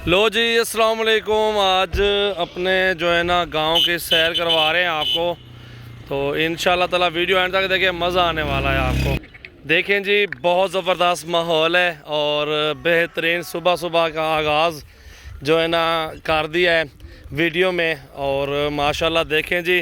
लो जी अस्सलाम वालेकुम। आज अपने जो है ना गांव की सैर करवा रहे हैं आपको, तो इंशाल्लाह ताला वीडियो एंड तक देखिए, मज़ा आने वाला है आपको। देखें जी, बहुत ज़बरदस्त माहौल है और बेहतरीन सुबह सुबह का आगाज़ जो है ना कर दिया है वीडियो में। और माशाल्लाह देखें जी,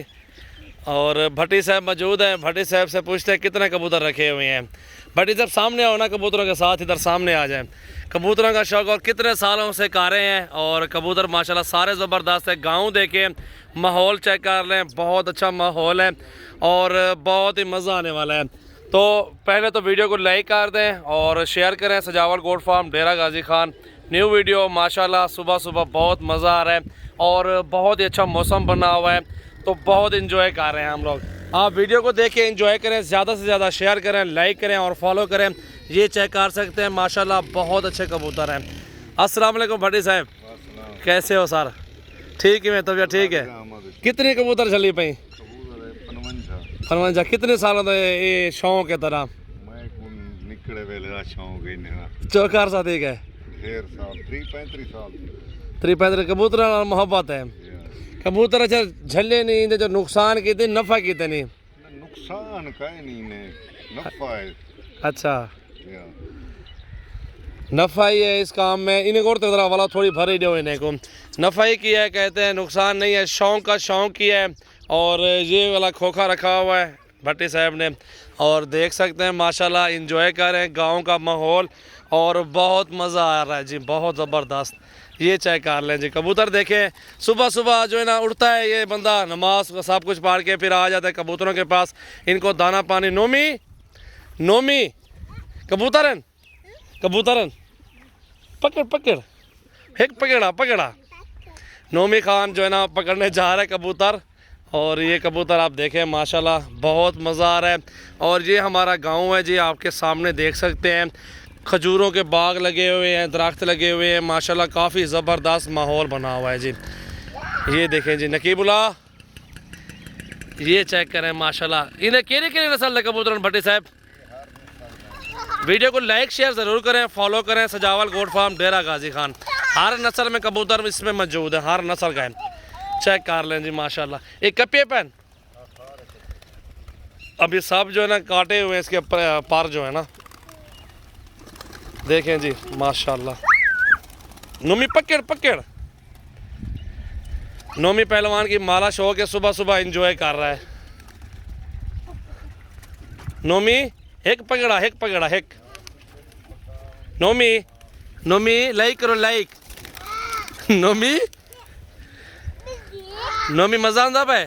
और भट्टी साहब मौजूद हैं। भट्टी साहब से पूछते हैं कितने कबूतर रखे हुए हैं। भट्टी साहब सामने आओ ना, कबूतरों के साथ इधर सामने आ जाएं। कबूतरों का शौक़ और कितने सालों से कर रहे हैं, और कबूतर माशाल्लाह सारे ज़बरदस्त है। गांव देखें, माहौल चेक कर लें, बहुत अच्छा माहौल है और बहुत ही मज़ा आने वाला है। तो पहले तो वीडियो को लाइक कर दें और शेयर करें। सजावल गोट फार्म डेरा गाजी खान, न्यू वीडियो। माशाल्लाह सुबह सुबह बहुत मज़ा आ रहा है और बहुत ही अच्छा मौसम बना हुआ है, तो बहुत इंजॉय कर रहे हैं हम लोग। आप वीडियो को देखें, इंजॉय करें, ज़्यादा से ज़्यादा शेयर करें, लाइक करें और फॉलो करें। ये चेक कर सकते हैं, माशाल्लाह बहुत अच्छे कबूतर हैं। अस्सलाम वालेकुम भट्टी साहब, कैसे हो सर? ठीक है, तबीयत ठीक है? कितने कबूतर चली पई? 55। कितने सालों का ये शौक है तरह? चौकार सा ठीक है, 35 कबूतर मोहब्बत है। कबूतर अच्छा झल्ले नहीं, जो नुकसान कितने नफ़ा कितने? नुकसान काहे नहीं ने, नफा है। अच्छा, नफ़ा ही है इस काम में। इन्हें और तरह वाला थोड़ी भरी दो, इन्हें को नफ़ा ही किया है, कहते हैं नुकसान नहीं है। शौक़ का शौक़ किया है। और ये वाला खोखा रखा हुआ है भट्टी साहब ने, और देख सकते हैं माशाल्लाह इंजॉय कर रहे हैं गाँव का माहौल, और बहुत मज़ा आ रहा है जी, बहुत ज़बरदस्त। ये चेक कर लें जी, कबूतर देखें। सुबह सुबह जो है ना उठता है ये बंदा, नमाज सब कुछ पढ़ के फिर आ जाता है कबूतरों के पास, इनको दाना पानी। नोमी नोमी कबूतरन कबूतरन पकड़ पकड़, एक पकड़ा पकड़ा। नोमी खान जो है ना पकड़ने जा रहा है कबूतर, और ये कबूतर आप देखें माशाल्लाह बहुत मज़ा आ रहा है। और ये हमारा गांव है जी, आपके सामने देख सकते हैं। खजूरों के बाग लगे हुए हैं, दरख्त लगे हुए हैं, माशाल्लाह काफ़ी ज़बरदस्त माहौल बना हुआ है जी। ये देखें जी नकीबुल्ला, ये चेक करें माशाल्लाह। इन्हें केरे केरे नस्ल कबूतर भट्टी साहब? वीडियो को लाइक शेयर ज़रूर करें, फॉलो करें। सजावल गोट फार्म डेरा गाजी खान, हर नस्ल में कबूतर इसमें मौजूद है, हर नस्ल का है। चेक कर लें जी माशाल्लाह। एक कपिए पेन अभी सब जो है ना काटे हुए हैं, इसके पर जो है ना देखें जी माशाल्लाह। नोमी पकड़ पकड़। नोमी पहलवान की माला शौक है, सुबह सुबह एंजॉय कर रहा है। नोमी एक पकड़ा, एक पकड़ा, एक। नोमी नोमी लाइक करो, लाइक। नोमी नोमी मजांदा पे,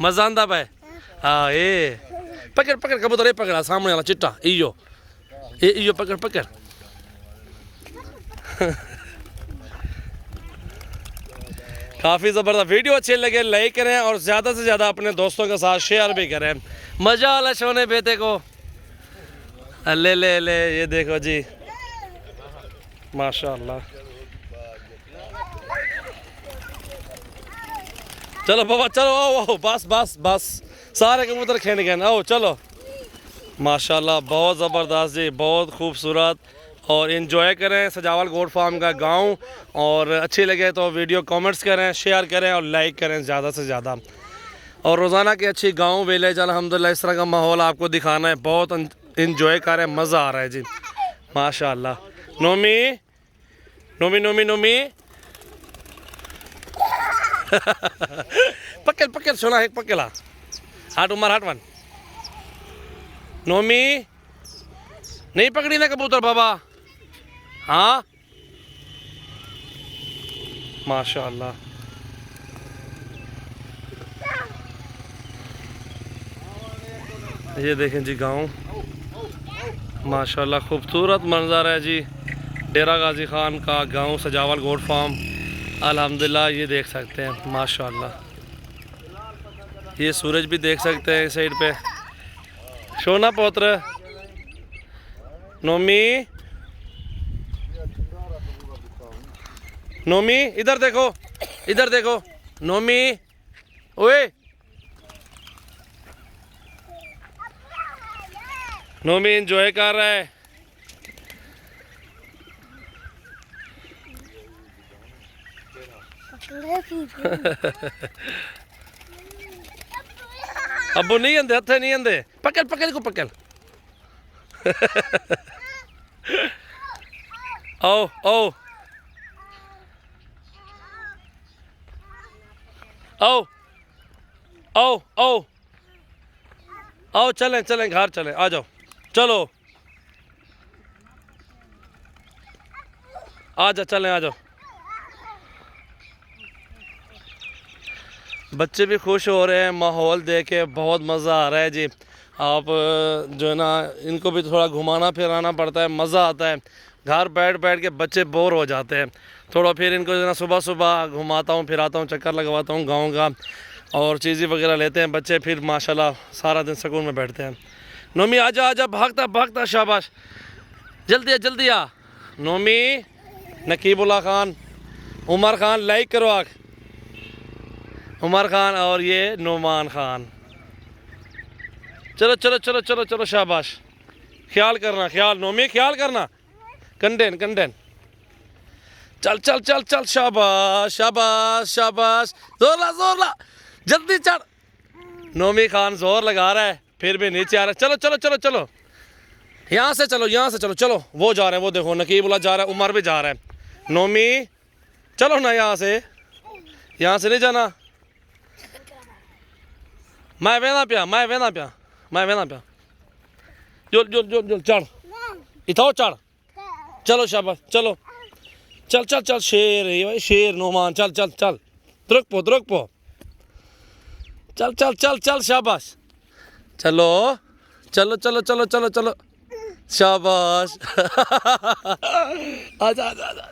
मजांदा पे। हाँ ये पकड़ पकड़ कबूतर, ये पकड़ा सामने वाला चिट्टा, इयो इयो पकड़ पकड़। काफ़ी ज़बरदस्त। वीडियो अच्छे लगे लाइक करें और ज़्यादा से ज़्यादा अपने दोस्तों के साथ शेयर भी करें। मज़ा वाला सोने बेटे को ले ले ले, ये देखो जी माशाल्लाह। चलो बाबा चलो, आओ बस बस बस, सारे कबूतर खेल गए, आओ चलो। माशाल्लाह बहुत ज़बरदस्त जी, बहुत खूबसूरत। और इन्जॉय करें सजावल गोट फार्म का गांव, और अच्छी लगे तो वीडियो कमेंट्स करें, शेयर करें और लाइक करें ज़्यादा से ज़्यादा। और रोज़ाना की अच्छी गांव विलेज अल्हम्दुलिल्लाह इस तरह का माहौल आपको दिखाना है। बहुत इन्जॉय करें, मज़ा आ रहा है जी माशाल्लाह। नोमी नोमी नोमी नोमी पकड़ पकड़ सोना, एक पकड़ा, हाथ उमर हाथ वन। नोमी नहीं पकड़ी ना कबूतर बाबा? हाँ माशाल्लाह। ये देखें जी गांव, माशाल्लाह खूबसूरत मंजर है जी। डेरा गाजी खान का गांव, सजावल गोट फार्म अल्हम्दुलिल्लाह। ये देख सकते हैं माशाल्लाह, ये सूरज भी देख सकते हैं इस साइड पे। सोना पोत्र नोमी नोमी इधर देखो, इधर देखो नोमी, ओए नोमी एंजॉय कर रहा है। अबू नहीं आंदे हथे नहीं आंदे पकड़ पकड़ को पकड़ आओ आओ आओ आओ आओ आओ चलें चलें घर चलें आ जाओ चलो आ जाओ चलें आ जाओ बच्चे भी खुश हो रहे हैं माहौल देख के बहुत मज़ा आ रहा है जी आप जो है ना इनको भी थोड़ा घुमाना फिराना पड़ता है मज़ा आता है घर बैठ बैठ के बच्चे बोर हो जाते हैं थोड़ा फिर इनको जो है ना सुबह सुबह घुमाता हूँ फिराता हूँ चक्कर लगवाता हूँ गाँव का और चीज़ें वगैरह लेते हैं बच्चे फिर माशाल्लाह सारा दिन सुकून में बैठते हैं नोमी आजा आजा भागता भागता शाबाश जल्दी आ नोमी नकीबुल्ला खान उमर खान लाइक करो आग उमर खान और ये नोमान खान चलो चलो चलो चलो चलो शाबाश ख्याल करना ख्याल नोमी ख्याल करना कंडेन कंडेन चल चल चल चल शाबाश शाबाश शाबाश जोर ला जल्दी चढ़ नोमी खान जोर लगा रहा है फिर भी नीचे आ रहा है चलो चलो चलो चलो यहाँ से चलो चलो वो जा रहे हैं वो देखो नकीबुल्ला जा रहा है उमर भी जा रहा है नोमी चलो ना यहाँ से नहीं जाना मैं वेना पिया जो चढ़ इथो चढ़ चलो शाबाश चलो चल चल चल शेर है भाई शेर नोमान चल चल चल द्रुक पो चल चल चल चल शाबाश चलो चलो चलो चलो चलो चलो शाबाश आजा आजा आजा